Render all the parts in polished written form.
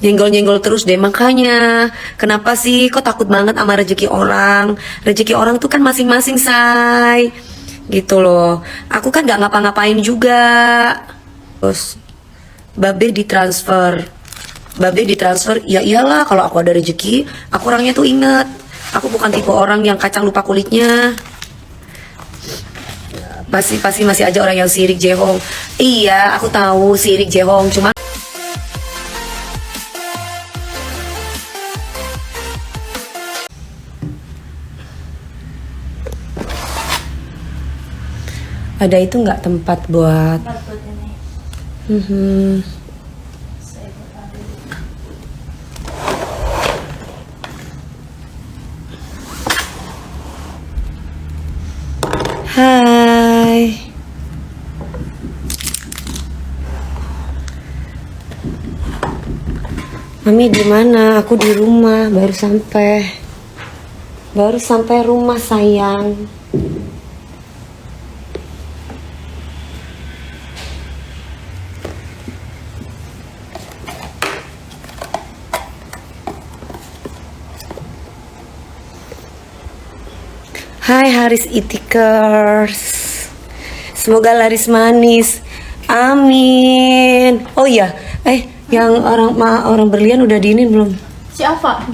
Nyenggol-nyenggol terus deh. Makanya kenapa sih kok takut banget sama rezeki orang? Rezeki orang tuh kan masing-masing, say. Gitu loh. Aku kan gak ngapa-ngapain juga. Terus Babe ditransfer. Babe ditransfer. Ya iyalah, kalau aku ada rezeki, aku orangnya tuh inget. Aku bukan tipe orang yang kacang lupa kulitnya. Pasti masih aja orang yang sirik Jehong. Iya, aku tahu sirik Jehong, cuma ada itu nggak tempat buat Hai. Mami di mana? Aku di rumah, baru sampai. Baru sampai rumah, sayang. Hai Haris Itikers. Semoga laris manis. Amin. Oh iya, yang orang berlian udah diinin belum? Siapa?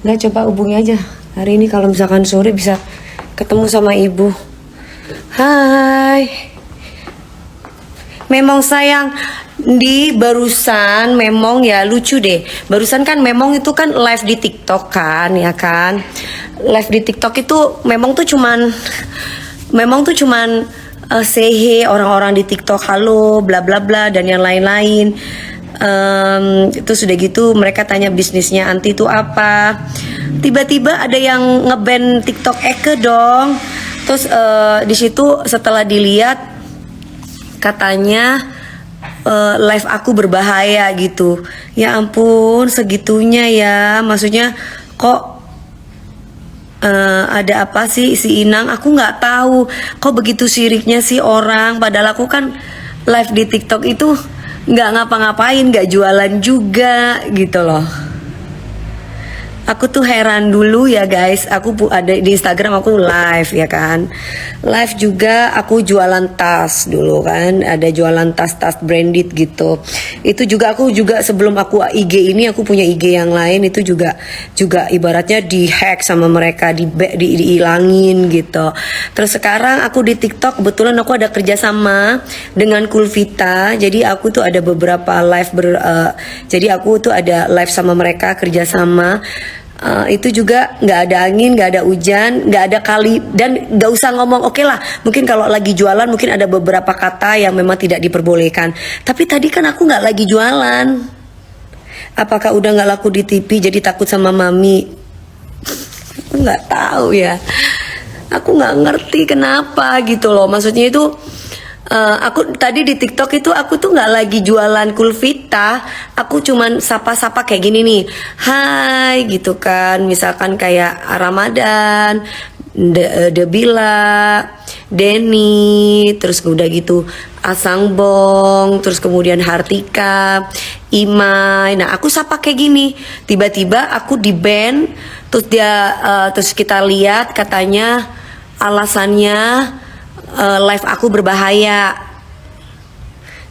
Nggak, coba hubungi aja. Hari ini kalau misalkan sore bisa ketemu sama ibu. Hai. Memang sayang di barusan memang ya lucu deh. Barusan kan memang itu kan live di TikTok kan, ya kan? Live di TikTok itu memang tuh cuman say orang-orang di TikTok halo bla bla bla dan yang lain-lain. Itu sudah gitu mereka tanya bisnisnya Anti itu apa. Tiba-tiba ada yang ngeban TikTok Eke dong. Terus di situ setelah dilihat katanya live aku berbahaya gitu. Ya ampun segitunya ya. Maksudnya kok ada apa sih si Inang? Aku nggak tahu. Kok begitu siriknya sih orang? Padahal aku kan live di TikTok itu nggak ngapa-ngapain, nggak jualan juga gitu loh. Aku tuh heran dulu ya guys. Aku ada di Instagram aku live ya kan. Live juga aku jualan tas dulu kan. Ada jualan tas-tas branded gitu. Itu juga aku juga sebelum aku IG ini aku punya IG yang lain itu juga ibaratnya dihack sama mereka, dihilangin gitu. Terus sekarang aku di TikTok kebetulan aku ada kerjasama dengan Kulvita. Jadi aku tuh ada beberapa live jadi aku tuh ada live sama mereka kerjasama. Itu juga nggak ada angin, nggak ada hujan, nggak ada kali dan nggak usah ngomong. Oke lah, mungkin kalau lagi jualan mungkin ada beberapa kata yang memang tidak diperbolehkan. Tapi tadi kan aku nggak lagi jualan. Apakah udah nggak laku di TV jadi takut sama mami? Aku nggak tahu ya. Aku nggak ngerti kenapa gitu loh. Maksudnya itu aku tadi di TikTok itu aku tuh nggak lagi jualan Kulvita, aku cuman sapa-sapa kayak gini nih, hai gitu kan, misalkan kayak Ramadan, Debila, Denny, terus udah gitu Asangbong, terus kemudian Hartika, Imai. Nah aku sapa kayak gini, tiba-tiba aku di ban, terus terus kita lihat katanya alasannya live aku berbahaya.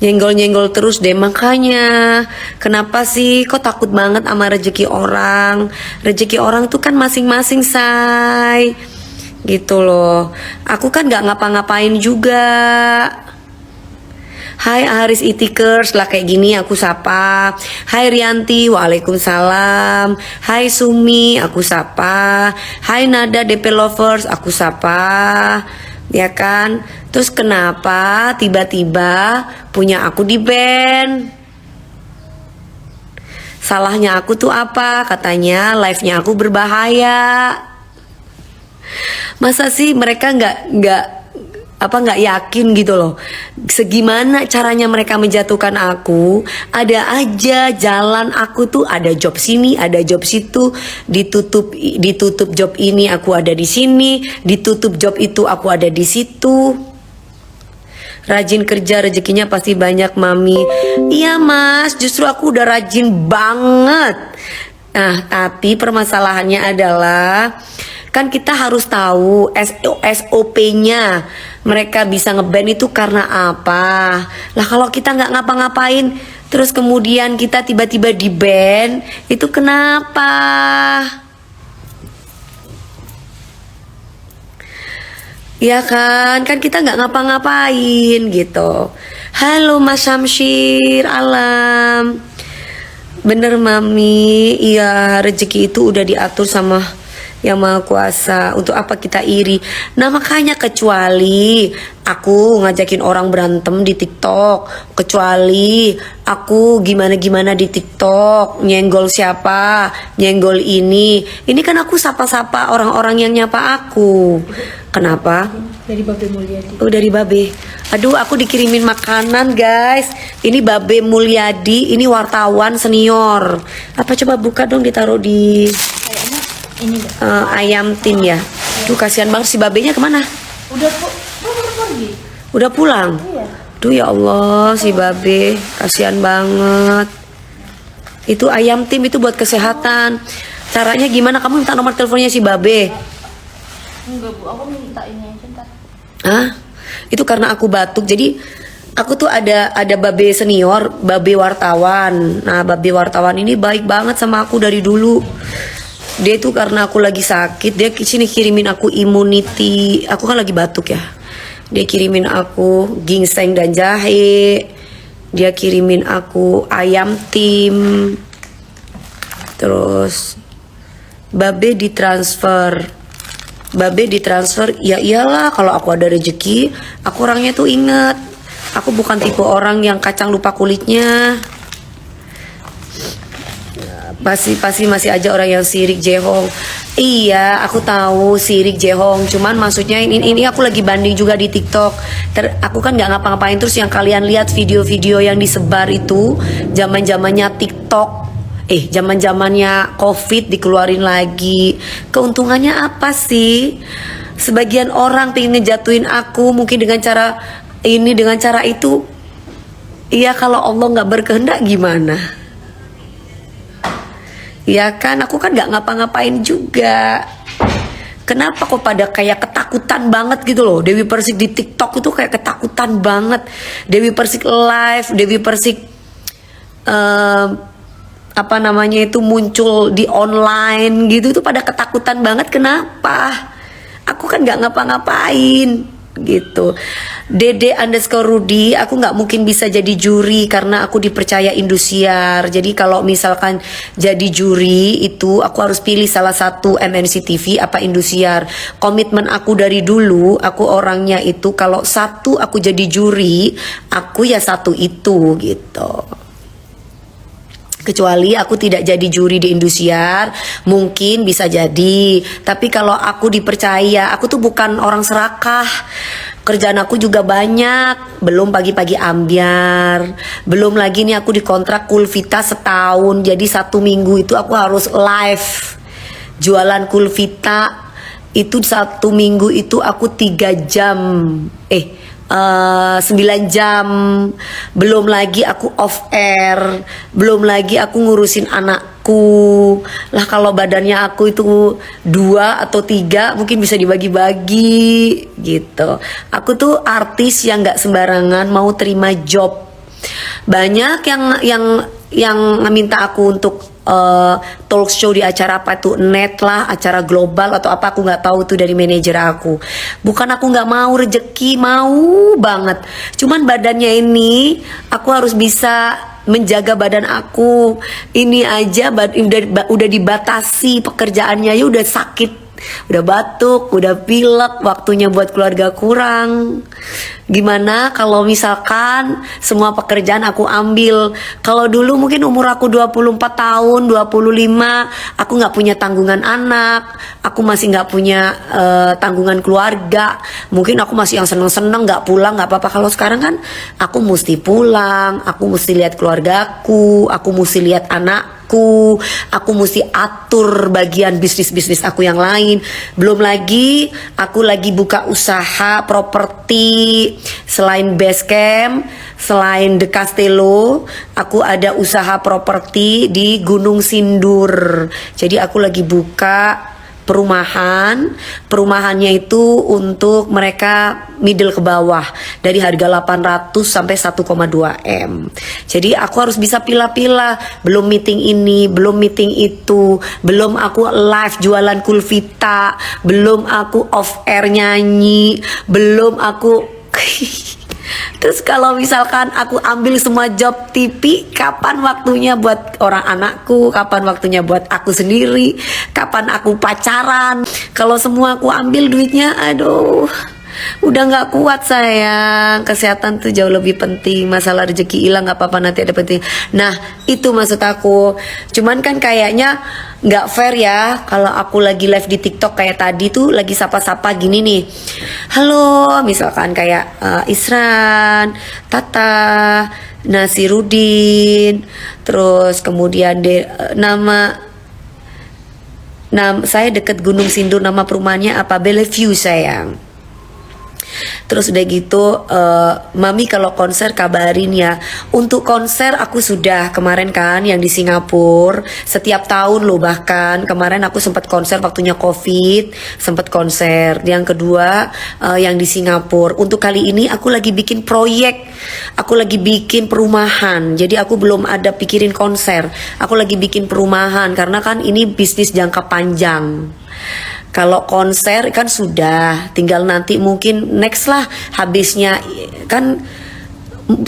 Nyenggol-nyenggol terus deh. Makanya kenapa sih kok takut banget sama rezeki orang? Rezeki orang tuh kan masing-masing, say. Gitu loh. Aku kan gak ngapa-ngapain juga. Hai Haris Itikers lah kayak gini aku sapa. Hai Rianti, waalaikumsalam. Hai Sumi, aku sapa. Hai Nada DP Lovers, aku sapa. Ya kan? Terus kenapa tiba-tiba punya aku di ban? Salahnya aku tuh apa? Katanya live-nya aku berbahaya. Masa sih mereka nggak yakin gitu loh. Segimana caranya mereka menjatuhkan aku, ada aja jalan aku tuh, ada job sini, ada job situ, ditutup job ini aku ada di sini, ditutup job itu aku ada di situ. Rajin kerja rezekinya pasti banyak mami. Iya mas, justru aku udah rajin banget. Nah tapi permasalahannya adalah kan kita harus tahu SOP-nya. Mereka bisa ngeban itu karena apa? Lah kalau kita nggak ngapa-ngapain terus kemudian kita tiba-tiba di ban, itu kenapa? Ya kan kita nggak ngapa-ngapain gitu. Halo Mas Syamshir, alam. Bener mami, iya rezeki itu udah diatur sama yang Maha Kuasa. Untuk apa kita iri? Nah makanya kecuali aku ngajakin orang berantem di TikTok, kecuali aku gimana-gimana di TikTok, nyenggol siapa, nyenggol ini kan aku sapa-sapa orang-orang yang nyapa aku. Kenapa? Dari Babe Mulyadi. Oh dari Babe. Aduh aku dikirimin makanan guys. Ini Babe Mulyadi, ini wartawan senior. Apa coba buka dong, ditaruh di Kayaknya ini enggak. ayam tim ya. Duh kasihan banget si babenya kemana? Udah pergi. Udah pulang? Iya. Duh ya Allah si babe kasihan banget. Itu ayam tim itu buat kesehatan. Caranya gimana? Kamu minta nomor teleponnya si babe? Enggak Bu, aku minta ini aja ntar. Hah? Itu karena aku batuk. Jadi aku tuh ada babe senior, babe wartawan. Nah babe wartawan ini baik banget sama aku dari dulu. Dia tuh karena aku lagi sakit, dia sini kirimin aku immunity. Aku kan lagi batuk ya. Dia kirimin aku ginseng dan jahe. Dia kirimin aku ayam tim. Terus babe ditransfer. Babe ditransfer, ya iyalah kalau aku ada rezeki, aku orangnya tuh inget. Aku bukan tipe orang yang kacang lupa kulitnya. Pasti masih aja orang yang sirik jehong. Iya, aku tahu sirik jehong. Cuman maksudnya ini aku lagi banding juga di TikTok. Aku kan nggak ngapa-ngapain, terus yang kalian lihat video-video yang disebar itu zaman-zamannya TikTok. Zaman-zamannya COVID dikeluarin lagi. Keuntungannya apa sih? Sebagian orang pengen ngejatuhin aku mungkin dengan cara ini, dengan cara itu. Iya, kalau Allah nggak berkehendak gimana? Ya kan, aku kan nggak ngapa-ngapain juga. Kenapa kok pada kayak ketakutan banget gitu loh? Dewi Persik di TikTok itu kayak ketakutan banget. Dewi Persik live, Dewi Persik apa namanya itu muncul di online gitu tuh pada ketakutan banget. Kenapa? Aku kan nggak ngapa-ngapain gitu. Dede_Rudi, aku nggak mungkin bisa jadi juri karena aku dipercaya Indosiar. Jadi kalau misalkan jadi juri itu aku harus pilih salah satu, MNC TV apa Indosiar. Komitmen aku dari dulu, aku orangnya itu kalau satu aku jadi juri, aku ya satu itu gitu. Kecuali aku tidak jadi juri di Indosiar, mungkin bisa jadi. Tapi kalau aku dipercaya, aku tuh bukan orang serakah. Kerjaan aku juga banyak, belum pagi-pagi ambiar. Belum lagi nih aku dikontrak Kulvita setahun, jadi 1 minggu itu aku harus live. Jualan Kulvita, itu 1 minggu itu aku 3 jam. 9 jam, belum lagi aku off air, belum lagi aku ngurusin anakku. Lah kalau badannya aku itu 2 atau 3 mungkin bisa dibagi-bagi gitu. Aku tuh artis yang nggak sembarangan mau terima job. Banyak yang minta aku untuk talk show di acara apa tuh, net lah, acara global atau apa, aku nggak tahu tuh dari manajer aku. Bukan aku nggak mau rezeki, mau banget. Cuman badannya ini aku harus bisa menjaga badan aku. Ini aja udah dibatasi pekerjaannya, ya udah sakit, udah batuk, udah pilek, waktunya buat keluarga kurang. Gimana kalau misalkan semua pekerjaan aku ambil? Kalau dulu mungkin umur aku 24 tahun, 25, aku nggak punya tanggungan anak, aku masih nggak punya tanggungan keluarga. Mungkin aku masih yang seneng-seneng nggak pulang nggak apa-apa. Kalau sekarang kan aku mesti pulang, aku mesti lihat keluargaku, aku mesti lihat anak aku mesti atur bagian bisnis aku yang lain. Belum lagi aku lagi buka usaha properti selain Basecamp, selain The Castello, aku ada usaha properti di Gunung Sindur. Jadi aku lagi buka perumahannya itu untuk mereka middle ke bawah dari harga 800 sampai 1,2 M. Jadi aku harus bisa pilah-pilah, belum meeting ini, belum meeting itu, belum aku live jualan Kulvita, belum aku off air nyanyi, belum aku terus kalau misalkan aku ambil semua job TV, kapan waktunya buat orang anakku, kapan waktunya buat aku sendiri, kapan aku pacaran. Kalau semua aku ambil duitnya, aduh, udah nggak kuat sayang. Kesehatan tuh jauh lebih penting. Masalah rezeki hilang nggak apa-apa, nanti ada penting. Nah itu maksud aku. Cuman kan kayaknya nggak fair ya kalau aku lagi live di TikTok kayak tadi tuh lagi sapa-sapa gini nih. Halo, misalkan kayak Isran, Tata, Nasirudin, terus kemudian nama saya deket Gunung Sindur, nama perumahannya apa? Bellevue sayang. Terus udah gitu Mami kalau konser kabarin ya. Untuk konser aku sudah kemarin kan yang di Singapura, setiap tahun loh, bahkan kemarin aku sempat konser waktunya Covid, sempat konser. Yang kedua yang di Singapura. Untuk kali ini aku lagi bikin proyek, aku lagi bikin perumahan. Jadi aku belum ada pikirin konser, aku lagi bikin perumahan karena kan ini bisnis jangka panjang. Kalau konser kan sudah, tinggal nanti mungkin next lah habisnya. Kan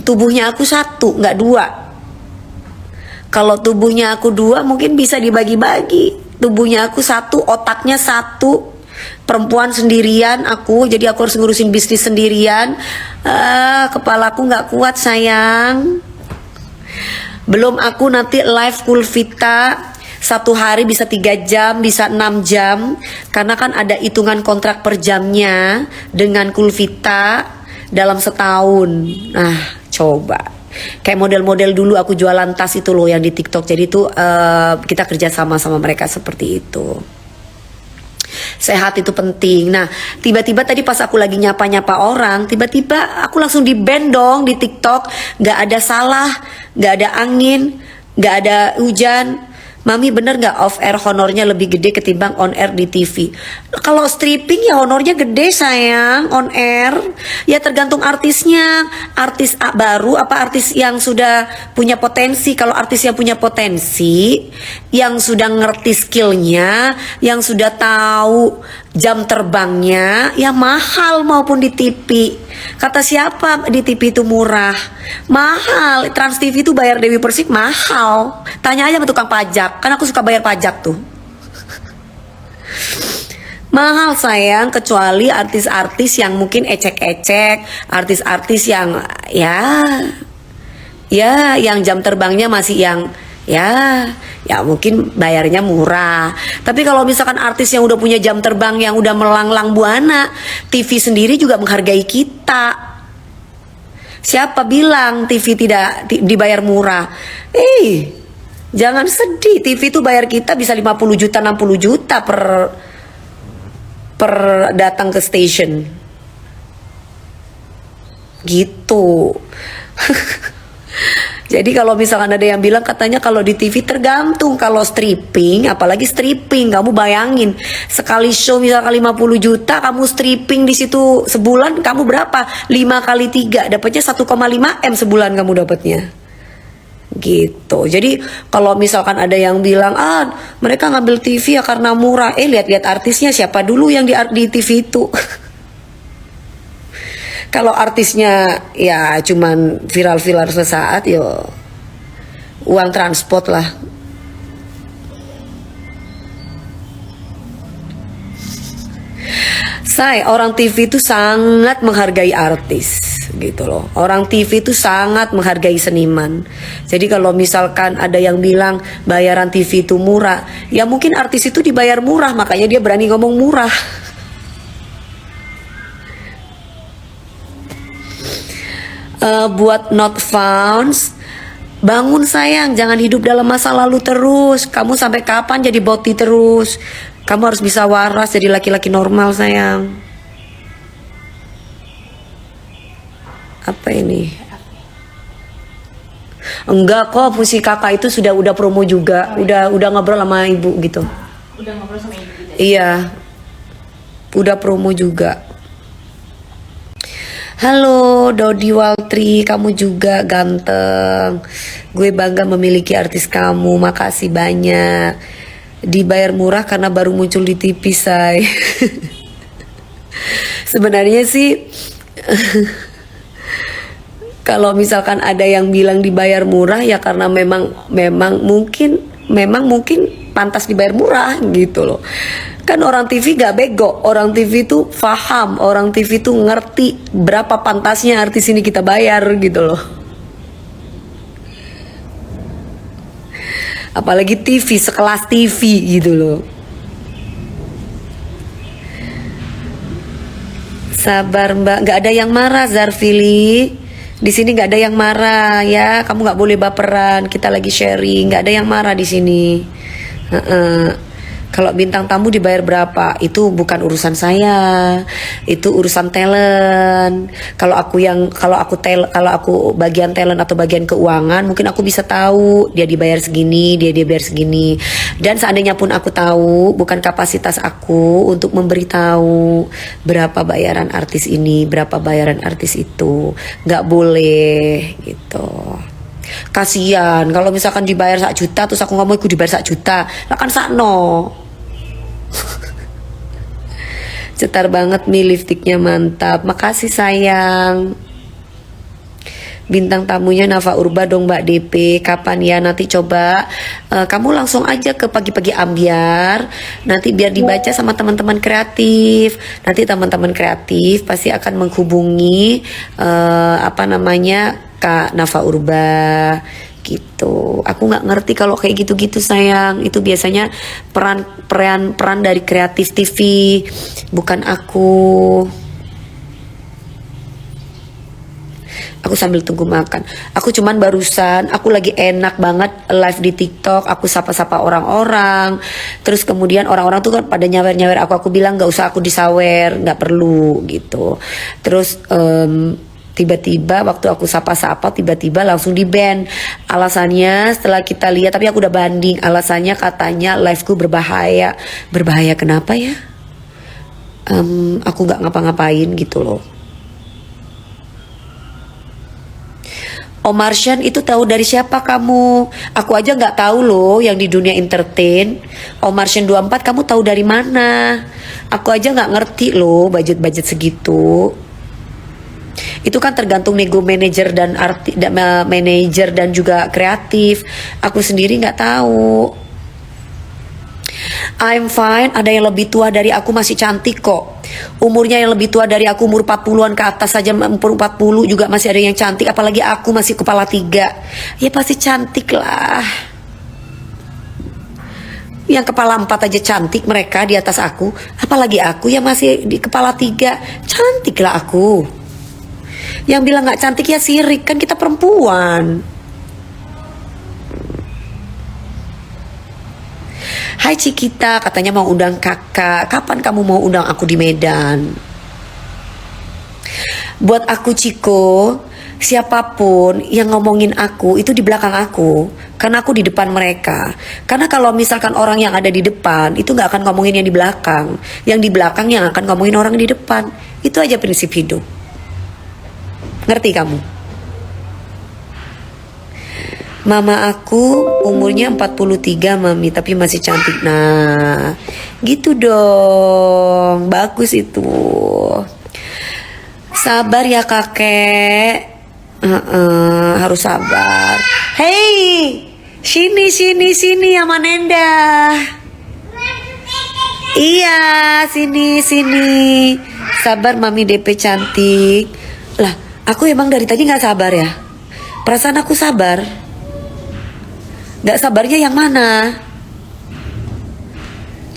tubuhnya aku satu, nggak dua. Kalau tubuhnya aku dua mungkin bisa dibagi-bagi. Tubuhnya aku satu, otaknya satu. Perempuan sendirian aku, jadi aku harus ngurusin bisnis sendirian. Kepalaku nggak kuat sayang. Belum aku nanti live Kulvita, satu hari bisa 3 jam, bisa 6 jam. Karena kan ada hitungan kontrak per jamnya dengan Kulvita dalam setahun. Nah, coba. Kayak model-model dulu aku jualan tas itu loh yang di TikTok. Jadi itu kita kerja sama mereka seperti itu. Sehat itu penting. Nah, tiba-tiba tadi pas aku lagi nyapa-nyapa orang, tiba-tiba aku langsung di-ban dong di TikTok. Gak ada salah, gak ada angin, gak ada hujan. Mami bener gak off air honornya lebih gede ketimbang on air di TV? Kalau stripping ya honornya gede sayang. On air ya tergantung artisnya. Artis baru apa artis yang sudah punya potensi. Kalau artis yang punya potensi, yang sudah ngerti skillnya, yang sudah tahu jam terbangnya, ya mahal maupun di TV. Kata siapa di TV itu murah? Mahal. Trans TV itu bayar Dewi Persik mahal. Tanya aja sama tukang pajak, kan aku suka bayar pajak tuh. Mahal sayang, kecuali artis-artis yang mungkin ecek-ecek, artis-artis yang ya yang jam terbangnya masih yang ya mungkin bayarnya murah. Tapi kalau misalkan artis yang udah punya jam terbang yang udah melanglang buana, TV sendiri juga menghargai kita. Siapa bilang TV tidak dibayar murah? Jangan sedih, TV itu bayar kita bisa 50 juta 60 juta per datang ke station. Gitu. Jadi kalau misalkan ada yang bilang katanya kalau di TV tergantung, kalau stripping, apalagi stripping, kamu bayangin sekali show misalkan 50 juta, kamu stripping di situ sebulan kamu berapa? 5 kali 3 dapatnya 1,5 M sebulan kamu dapatnya. Gitu. Jadi kalau misalkan ada yang bilang mereka ngambil TV ya karena murah, lihat-lihat artisnya siapa dulu yang di TV itu. Kalau artisnya ya cuman viral-viral sesaat, yo uang transport lah. Orang TV itu sangat menghargai artis gitu loh. Orang TV itu sangat menghargai seniman. Jadi kalau misalkan ada yang bilang bayaran TV itu murah, ya mungkin artis itu dibayar murah, makanya dia berani ngomong murah. Buat not found, Bangun sayang, jangan hidup dalam masa lalu terus. Kamu sampai kapan jadi boti terus? Kamu harus bisa waras jadi laki-laki normal sayang. Apa ini? Enggak kok, puisi kakak itu udah promo juga, udah ngobrol sama ibu gitu. Udah ngobrol sama ibu gitu. Iya, udah promo juga. Halo Dodi Waltri, kamu juga ganteng. Gue bangga memiliki artis kamu, makasih banyak. Dibayar murah karena baru muncul di TV, say. Sebenarnya sih kalau misalkan ada yang bilang dibayar murah ya karena memang mungkin pantas dibayar murah gitu loh. Kan orang TV gak bego, orang TV tuh paham, orang TV tuh ngerti berapa pantasnya artis ini kita bayar gitu loh. Apalagi TV, sekelas TV gitu loh. Sabar mbak, gak ada yang marah Zarfili. Di sini nggak ada yang marah ya, kamu nggak boleh baperan. Kita lagi sharing, nggak ada yang marah di sini. Kalau bintang tamu dibayar berapa, itu bukan urusan saya, itu urusan talent. Kalau aku bagian talent atau bagian keuangan, mungkin aku bisa tahu dia dibayar segini, dia bayar segini. Dan seandainya pun aku tahu, bukan kapasitas aku untuk memberitahu berapa bayaran artis ini, berapa bayaran artis itu, nggak boleh gitu. Kasian kalau misalkan dibayar 1 juta terus aku nggak mau ikut dibayar 1 juta, lah kan sakno. Cetar banget nih, lipstiknya mantap, makasih sayang. Bintang tamunya Nafa Urba dong Mbak DP, kapan ya? Nanti coba kamu langsung aja ke Pagi-Pagi Ambiar, nanti biar dibaca sama teman-teman kreatif. Nanti teman-teman kreatif pasti akan menghubungi Kak Nafa Urba gitu. Aku nggak ngerti kalau kayak gitu-gitu sayang. Itu biasanya peran dari kreatif TV, bukan aku. Aku sambil tunggu makan. Aku cuman barusan, aku lagi enak banget live di TikTok. Aku sapa-sapa orang-orang. Terus kemudian orang-orang tuh kan pada nyawer-nyawer aku. Aku bilang nggak usah aku disawer, nggak perlu gitu. Terus tiba-tiba waktu aku sapa-sapa tiba-tiba langsung di-ban. Alasannya setelah kita lihat, tapi aku udah banding. Alasannya katanya liveku berbahaya. Berbahaya kenapa ya? Aku nggak ngapa-ngapain gitu loh. Omar Shan itu tahu dari siapa kamu? Aku aja nggak tahu loh yang di dunia entertain. Omar Shan 24 kamu tahu dari mana? Aku aja nggak ngerti loh budget segitu. Itu kan tergantung nego manajer dan juga kreatif. Aku sendiri nggak tahu. I'm fine, ada yang lebih tua dari aku masih cantik kok. Umurnya yang lebih tua dari aku umur 40-an ke atas saja, umur 40 juga masih ada yang cantik. Apalagi aku masih kepala 3. Ya pasti cantik lah. Yang kepala 4 aja cantik mereka di atas aku. Apalagi aku yang masih di kepala 3. Cantik lah aku. Yang bilang gak cantik ya sirik, kan kita perempuan. Hai Cikita, katanya mau undang kakak. Kapan kamu mau undang aku di Medan? Buat aku Ciko, siapapun yang ngomongin aku itu di belakang aku, karena aku di depan mereka. Karena kalau misalkan orang yang ada di depan itu gak akan ngomongin yang di belakang, yang di belakang yang akan ngomongin orang di depan. Itu aja prinsip hidup. Ngerti kamu? Mama aku umurnya 43 mami, tapi masih cantik. Nah gitu dong, bagus itu. Sabar ya kakek. Harus sabar. Hey, sini sama Nenda. Iya, sini. Sabar mami DP cantik. Lah, aku emang dari tadi gak sabar ya? Perasaan aku sabar. Gak sabarnya yang mana?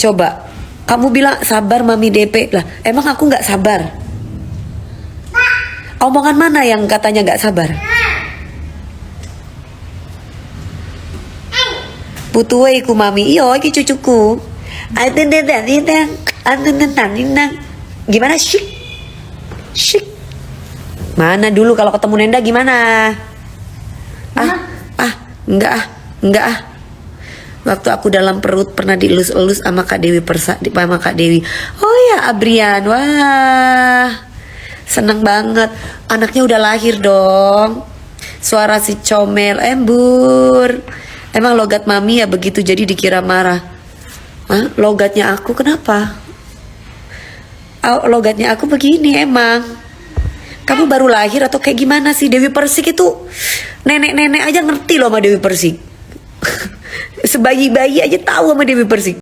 Coba, kamu bilang sabar mami DP. Lah, emang aku gak sabar? Omongan mana yang katanya gak sabar? Putuwe ku mami, iyo iki cucuku. Gimana syik? Syik. Mana dulu kalau ketemu Nenda gimana? Enggak ah. Waktu aku dalam perut pernah dielus-elus sama Kak Dewi sama Kak Dewi. Oh ya Abrian, wah seneng banget. Anaknya udah lahir dong. Suara si comel, embur. Emang logat mami ya begitu jadi dikira marah. Hah? Logatnya aku kenapa? Logatnya aku begini emang. Kamu baru lahir atau kayak gimana sih? Dewi Persik itu nenek-nenek aja ngerti loh sama Dewi Persik. Sebayi-bayi aja tahu sama Dewi Persik.